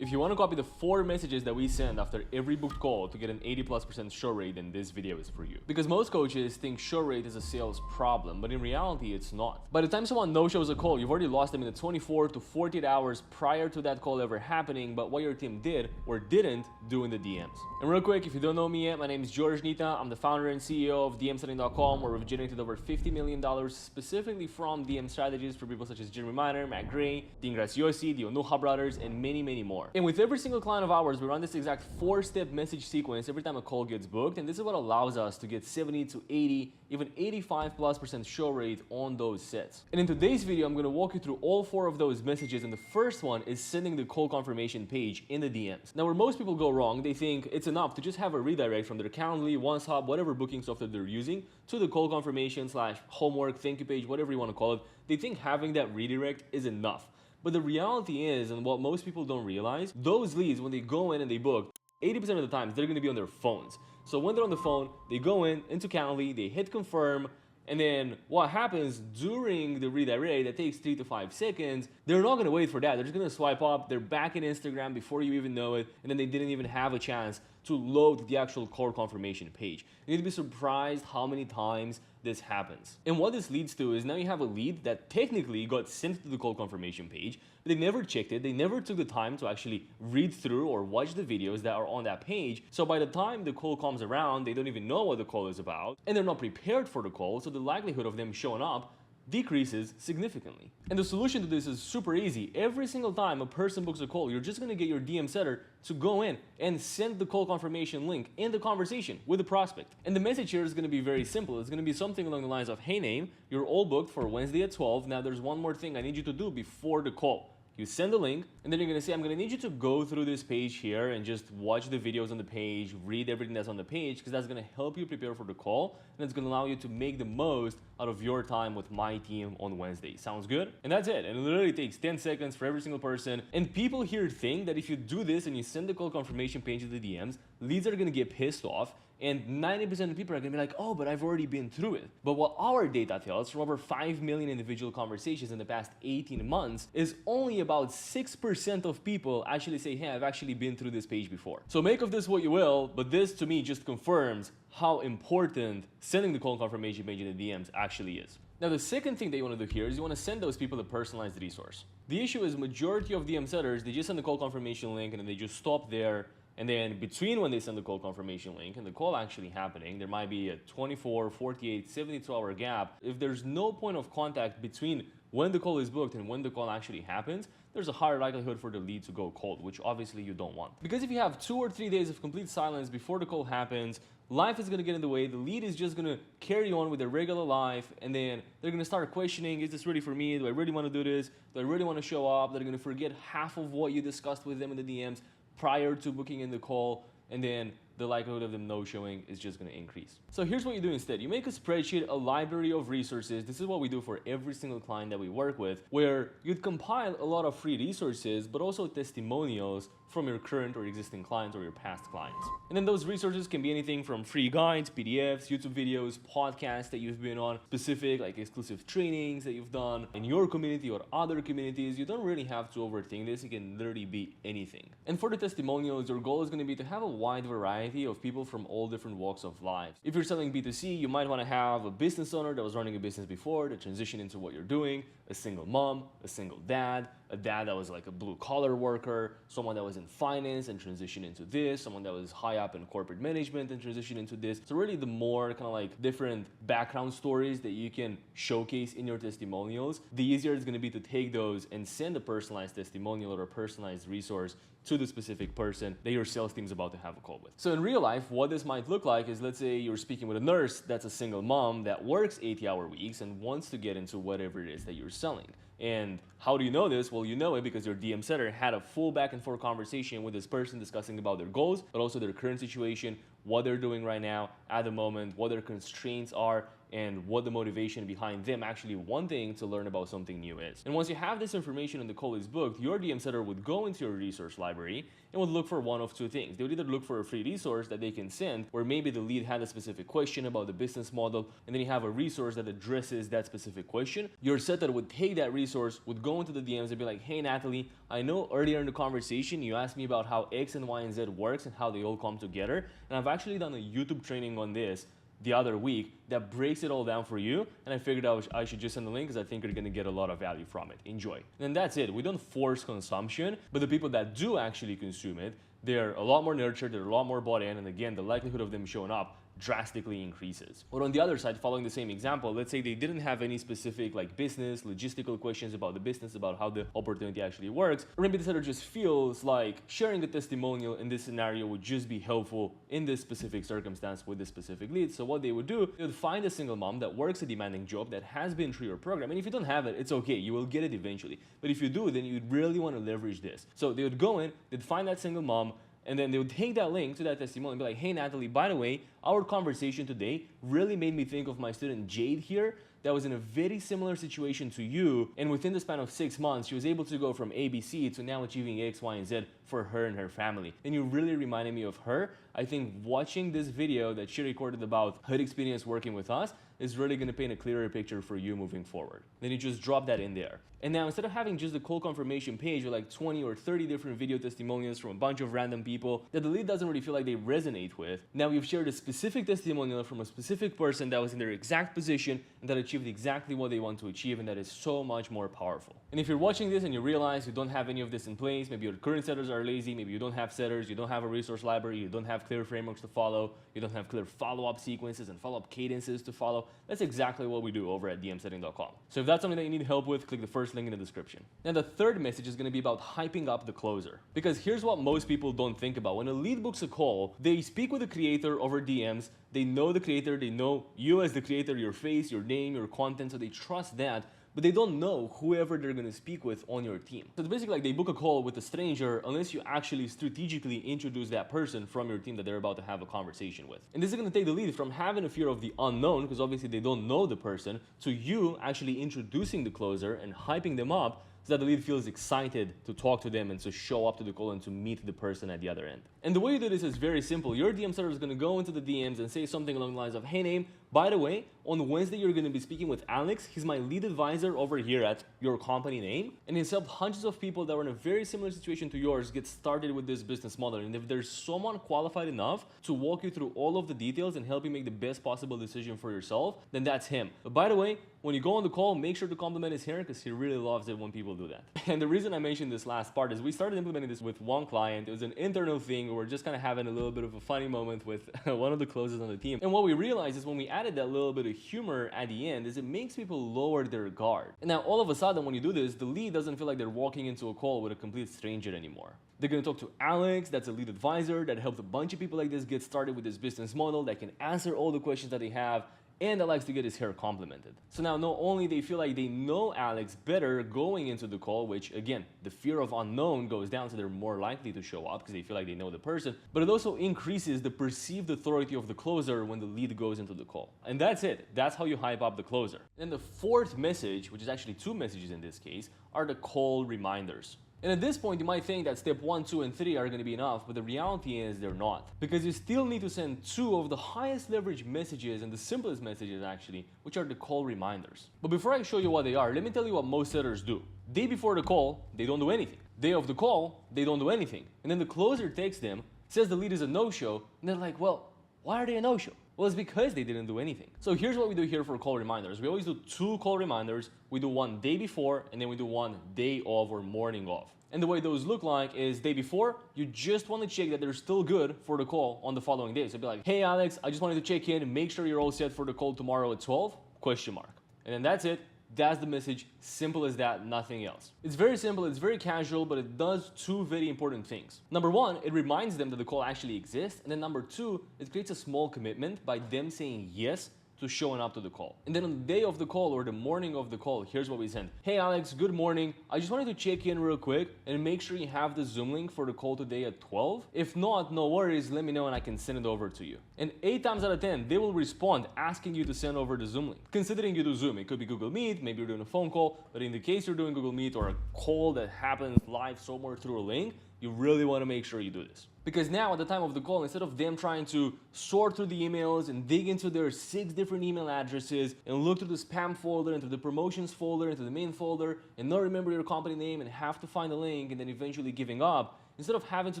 If you want to copy the 4 messages that we send after every booked call to get an 80+% show rate, then this video is for you. Because most coaches think show rate is a sales problem, but in reality, it's not. By the time someone no-shows a call, you've already lost them in the 24 to 48 hours prior to that call ever happening, but what your team did or didn't do in the DMs. And real quick, if you don't know me yet, my name is George Nita. I'm the founder and CEO of DMsetting.com, where we've generated over $50 million specifically from DM strategies for people such as Jeremy Miner, Matt Gray, Dean Graziosi, the Onuha brothers, and many, many more. And with every single client of ours, we run this exact 4-step message sequence every time a call gets booked, and this is what allows us to get 70 to 80, even 85+% show rate on those sets. And in today's video, I'm going to walk you through all 4 of those messages, and the first one is sending the call confirmation page in the DMs. Now, where most people go wrong, they think it's enough to just have a redirect from their Calendly, OneShop, whatever booking software they're using, to the call confirmation / homework, thank you page, whatever you want to call it. They think having that redirect is enough. But the reality is, and what most people don't realize, those leads, when they go in and they book, 80% of the times they're going to be on their phones. So when they're on the phone, they go into Calendly, they hit confirm, and then what happens during the redirect that takes 3 to 5 seconds, they're not going to wait for that. They're just going to swipe up, they're back in Instagram before you even know it, and then they didn't even have a chance to load the actual call confirmation page. You need to be surprised how many times this happens. And what this leads to is now you have a lead that technically got sent to the call confirmation page, but they never checked it, they never took the time to actually read through or watch the videos that are on that page. So by the time the call comes around, they don't even know what the call is about, and they're not prepared for the call, so the likelihood of them showing up decreases significantly. And the solution to this is super easy. Every single time a person books a call, you're just going to get your DM setter to go in and send the call confirmation link in the conversation with the prospect. And the message here is going to be very simple. It's going to be something along the lines of, hey name, you're all booked for Wednesday at 12. Now there's one more thing I need you to do before the call. You send the link, and then you're going to say, I'm going to need you to go through this page here and just watch the videos on the page, read everything that's on the page, because that's going to help you prepare for the call, and it's going to allow you to make the most out of your time with my team on Wednesday. Sounds good? And that's it. And it literally takes 10 seconds for every single person. And people here think that if you do this and you send the call confirmation page to the DMs, leads are going to get pissed off, and 90% of people are going to be like, oh, but I've already been through it. But what our data tells from over 5 million individual conversations in the past 18 months is only about 6% of people actually say, hey, I've actually been through this page before. So make of this what you will, but this to me just confirms how important sending the call confirmation page in the DMs actually is. Now, the second thing that you want to do here is you want to send those people a personalized resource. The issue is majority of DM setters, they just send the call confirmation link and then they just stop there. And then between when they send the call confirmation link and the call actually happening, there might be a 24, 48, 72-hour gap. If there's no point of contact between when the call is booked and when the call actually happens, there's a higher likelihood for the lead to go cold, which obviously you don't want. Because if you have 2 or 3 days of complete silence before the call happens, life is going to get in the way, the lead is just going to carry on with their regular life, and then they're going to start questioning, is this ready for me? Do I really want to do this? Do I really want to show up? They're going to forget half of what you discussed with them in the DMs prior to booking in the call, and then the likelihood of them no-showing is just going to increase. So here's what you do instead. You make a spreadsheet, a library of resources. This is what we do for every single client that we work with, where you'd compile a lot of free resources, but also testimonials from your current or existing clients or your past clients. And then those resources can be anything from free guides, PDFs, YouTube videos, podcasts that you've been on, specific like exclusive trainings that you've done in your community or other communities. You don't really have to overthink this. It can literally be anything. And for the testimonials, your goal is going to be to have a wide variety of people from all different walks of life. If you're selling B2C, you might want to have a business owner that was running a business before that transitioned into what you're doing, a single mom, a single dad, a dad that was like a blue-collar worker, someone that was in finance and transitioned into this, someone that was high up in corporate management and transitioned into this. So really the more kind of like different background stories that you can showcase in your testimonials, the easier it's going to be to take those and send a personalized testimonial or a personalized resource to the specific person that your sales team is about to have a call with. So in real life, what this might look like is, let's say you're speaking with a nurse that's a single mom that works 80-hour weeks and wants to get into whatever it is that you're selling. And how do you know this? Well, you know it because your DM setter had a full back and forth conversation with this person discussing about their goals, but also their current situation, what they're doing right now at the moment, what their constraints are, and what the motivation behind them actually wanting to learn about something new is. And once you have this information and the call is booked, your DM setter would go into your resource library and would look for one of two things. They would either look for a free resource that they can send, where maybe the lead had a specific question about the business model, and then you have a resource that addresses that specific question. Your setter would take that resource, would go into the DMs and be like, hey Natalie, I know earlier in the conversation you asked me about how X and Y and Z works and how they all come together, and I've actually done a YouTube training on this the other week that breaks it all down for you, and I figured I should just send the link because I think you're gonna get a lot of value from it. Enjoy. And that's it. We don't force consumption, but the people that do actually consume it, they're a lot more nurtured, they're a lot more bought in, and again, the likelihood of them showing up drastically increases. But on the other side, following the same example, let's say they didn't have any specific like business, logistical questions about the business, about how the opportunity actually works, or maybe the seller just feels like sharing a testimonial in this scenario would just be helpful in this specific circumstance with this specific lead. So what they would do, they would find a single mom that works a demanding job that has been through your program. And if you don't have it, it's okay, you will get it eventually. But if you do, then you'd really want to leverage this. So they would go in, they'd find that single mom, and then they would take that link to that testimonial and be like, hey Natalie, by the way, our conversation today really made me think of my student Jade here that was in a very similar situation to you, and within the span of 6 months, she was able to go from ABC to now achieving X, Y, and Z for her and her family. And you really reminded me of her. I think watching this video that she recorded about her experience working with us is really going to paint a clearer picture for you moving forward. Then you just drop that in there. And now instead of having just the call confirmation page with like 20 or 30 different video testimonials from a bunch of random people that the lead doesn't really feel like they resonate with, now you've shared a specific testimonial from a specific person that was in their exact position and that achieved exactly what they want to achieve, and that is so much more powerful. And if you're watching this and you realize you don't have any of this in place, maybe your current setters are lazy, maybe you don't have setters, you don't have a resource library, you don't have clear frameworks to follow, you don't have clear follow-up sequences and follow-up cadences to follow, that's exactly what we do over at dmsetting.com. So if that's something that you need help with, click the first link in the description. Now the third message is going to be about hyping up the closer. Because here's what most people don't think about. When a lead books a call, they speak with the creator over DMs, they know the creator, they know you as the creator, your face, your name, your content, so they trust that, but they don't know whoever they're going to speak with on your team. So it's basically like they book a call with a stranger unless you actually strategically introduce that person from your team that they're about to have a conversation with. And this is going to take the lead from having a fear of the unknown, because obviously they don't know the person, to you actually introducing the closer and hyping them up so that the lead feels excited to talk to them and to show up to the call and to meet the person at the other end. And the way you do this is very simple. Your DM setter is going to go into the DMs and say something along the lines of, hey name, by the way, on Wednesday you're going to be speaking with Alex. He's my lead advisor over here at your company name, and he's helped hundreds of people that were in a very similar situation to yours get started with this business model. And if there's someone qualified enough to walk you through all of the details and help you make the best possible decision for yourself, then that's him. But by the way, when you go on the call, make sure to compliment his hair, because he really loves it when people do that. And the reason I mentioned this last part is we started implementing this with one client. It was an internal thing. We were just kind of having a little bit of a funny moment with one of the closers on the team. And what we realized is when we added that little bit of humor at the end is it makes people lower their guard. And now all of a sudden when you do this, the lead doesn't feel like they're walking into a call with a complete stranger anymore. They're going to talk to Alex, that's a lead advisor that helped a bunch of people like this get started with this business model, that can answer all the questions that they have, and that likes to get his hair complimented. So now not only they feel like they know Alex better going into the call, which again, the fear of unknown goes down, so they're more likely to show up because they feel like they know the person, but it also increases the perceived authority of the closer when the lead goes into the call. And that's it. That's how you hype up the closer. And the fourth message, which is actually two messages in this case, are the call reminders. And at this point, you might think that step 1, 2, and 3 are going to be enough, but the reality is they're not. Because you still need to send 2 of the highest leverage messages and the simplest messages actually, which are the call reminders. But before I show you what they are, let me tell you what most setters do. Day before the call, they don't do anything. Day of the call, they don't do anything. And then the closer takes them, says the lead is a no-show, and they're like, well, why are they a no-show? Well, it's because they didn't do anything. So here's what we do here for call reminders. We always do 2 call reminders. We do one day before, and then we do one day of or morning of. And the way those look like is day before, you just want to check that they're still good for the call on the following day. So be like, hey Alex, I just wanted to check in and make sure you're all set for the call tomorrow at 12, ? And then that's it. That's the message. Simple as that, nothing else. It's very simple, it's very casual, but it does 2 very important things. Number 1, it reminds them that the call actually exists. And then number 2, it creates a small commitment by them saying yes to showing up to the call. And then on the day of the call or the morning of the call, here's what we send. Hey Alex, good morning. I just wanted to check in real quick and make sure you have the Zoom link for the call today at 12. If not, no worries, let me know and I can send it over to you. And 8 times out of 10, they will respond asking you to send over the Zoom link. Considering you do Zoom, it could be Google Meet, maybe you're doing a phone call, but in the case you're doing Google Meet or a call that happens live somewhere through a link, you really want to make sure you do this. Because now at the time of the call, instead of them trying to sort through the emails and dig into their 6 different email addresses and look through the spam folder, into the promotions folder, into the main folder, and not remember your company name and have to find a link and then eventually giving up, instead of having to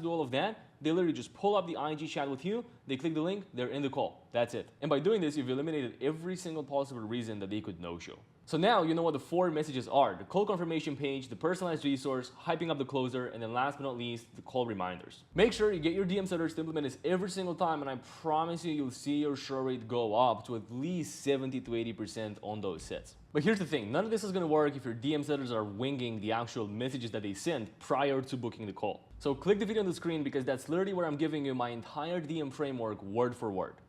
do all of that, they literally just pull up the IG chat with you, they click the link, they're in the call. That's it. And by doing this, you've eliminated every single possible reason that they could no-show. So now you know what the 4 messages are: the call confirmation page, the personalized resource, hyping up the closer, and then last but not least, the call reminders. Make sure you get your DM setters to implement this every single time, and I promise you, you'll see your show rate go up to at least 70 to 80% on those sets. But here's the thing, none of this is going to work if your DM setters are winging the actual messages that they send prior to booking the call. So click the video on the screen because that's literally where I'm giving you my entire DM framework word for word.